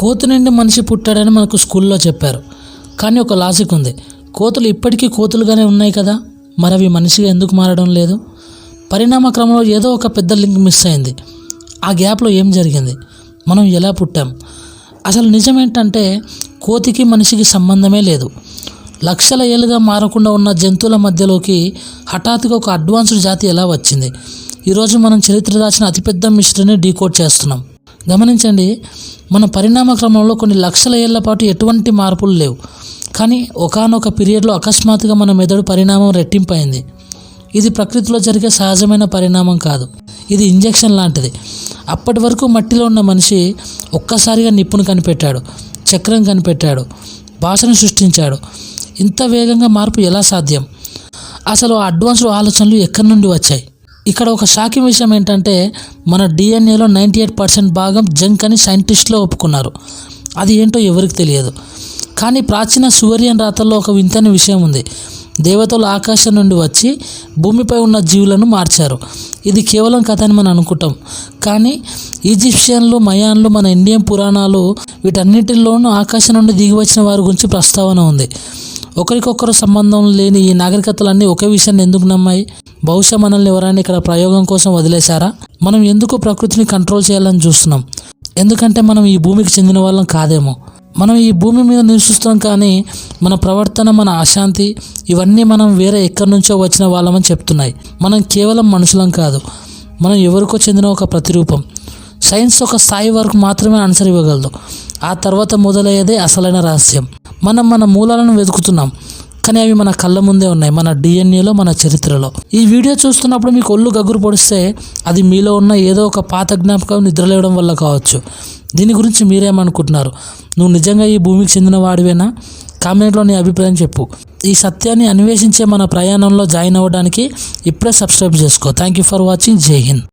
కోతి నుండి మనిషి పుట్టాడని మనకు స్కూల్లో చెప్పారు. కానీ ఒక లాజిక్ ఉంది. కోతులు ఇప్పటికీ కోతులుగానే ఉన్నాయి కదా, మరి అవి మనిషిగా ఎందుకు మారడం లేదు? పరిణామ క్రమంలో ఏదో ఒక పెద్ద లింక్ మిస్ అయింది. ఆ గ్యాప్లో ఏం జరిగింది? మనం ఎలా పుట్టాం? అసలు నిజమేంటంటే కోతికి మనిషికి సంబంధమే లేదు. లక్షల ఏళ్ళుగా మారకుండా ఉన్న జంతువుల మధ్యలోకి హఠాత్తుగా ఒక అడ్వాన్స్డ్ జాతి ఎలా వచ్చింది? ఈరోజు మనం చరిత్ర దాచిన అతిపెద్ద మిస్టరీని డీకోడ్ చేస్తున్నాం. గమనించండి, మన పరిణామ క్రమంలో కొన్ని లక్షల ఏళ్ల పాటు ఎటువంటి మార్పులు లేవు. కానీ ఒకానొక పీరియడ్లో అకస్మాత్తుగా మన మెదడు పరిణామం రెట్టింపైంది. ఇది ప్రకృతిలో జరిగే సహజమైన పరిణామం కాదు, ఇది ఇంజెక్షన్ లాంటిది. అప్పటి వరకు మట్టిలో ఉన్న మనిషి ఒక్కసారిగా నిప్పును కనిపెట్టాడు, చక్రం కనిపెట్టాడు, భాషను సృష్టించాడు. ఇంత వేగంగా మార్పు ఎలా సాధ్యం? అసలు ఆ అడ్వాన్స్డ్ ఆలోచనలు ఎక్కడి నుండి వచ్చాయి? ఇక్కడ ఒక షాకింగ్ విషయం ఏంటంటే మన డిఎన్ఏలో 98% భాగం జంక్ అని సైంటిస్టులు ఒప్పుకున్నారు. అది ఏంటో ఎవరికి తెలియదు. కానీ ప్రాచీన సుమేరియన్ రాతల్లో ఒక వింతైన విషయం ఉంది. దేవతలు ఆకాశం నుండి వచ్చి భూమిపై ఉన్న జీవులను మార్చారు. ఇది కేవలం కథ అని మనం అనుకుంటాం, కానీ ఈజిప్షియన్లు, మయాన్లు, మన ఇండియన్ పురాణాలు వీటన్నిటిలోనూ ఆకాశం నుండి దిగి వచ్చిన వారి గురించి ప్రస్తావన ఉంది. ఒకరికొకరు సంబంధం లేని ఈ నాగరికతలన్నీ ఒకే విషయాన్ని ఎందుకు నమ్మాయి? బహుశా మనల్ని ఎవరైనా ఇక్కడ ప్రయోగం కోసం వదిలేశారా? మనం ఎందుకు ప్రకృతిని కంట్రోల్ చేయాలని చూస్తున్నాం? ఎందుకంటే మనం ఈ భూమికి చెందిన వాళ్ళం కాదేమో. మనం ఈ భూమి మీద నివసిస్తున్నాం, కానీ మన ప్రవర్తన, మన అశాంతి ఇవన్నీ మనం వేరే ఎక్కడి నుంచో వచ్చిన వాళ్ళమని చెప్తున్నాయి. మనం కేవలం మనుషులం కాదు, మనం ఎవరికో చెందిన ఒక ప్రతిరూపం. సైన్స్ ఒక స్థాయి వరకు మాత్రమే ఆన్సర్ ఇవ్వగలదు. ఆ తర్వాత మొదలయ్యేదే అసలైన రహస్యం. మనం మన మూలాలను వెతుకుతున్నాం, కానీ అవి మన కళ్ళ ముందే ఉన్నాయి, మన డిఎన్ఏలో, మన చరిత్రలో. ఈ వీడియో చూస్తున్నప్పుడు మీకు ఒళ్ళు గగురు పొడిస్తే అది మీలో ఉన్న ఏదో ఒక పాత జ్ఞాపకం నిద్రలేవడం వల్ల కావచ్చు. దీని గురించి మీరేమనుకుంటున్నారు? నువ్వు నిజంగా ఈ భూమికి చెందిన వాడివేనా? కామెంట్లో నీ అభిప్రాయం చెప్పు. ఈ సత్యాన్ని అన్వేషించే మన ప్రయాణంలో జాయిన్ అవ్వడానికి ఇప్పుడే సబ్స్క్రైబ్ చేసుకో. Thank you for watching. జై హింద్.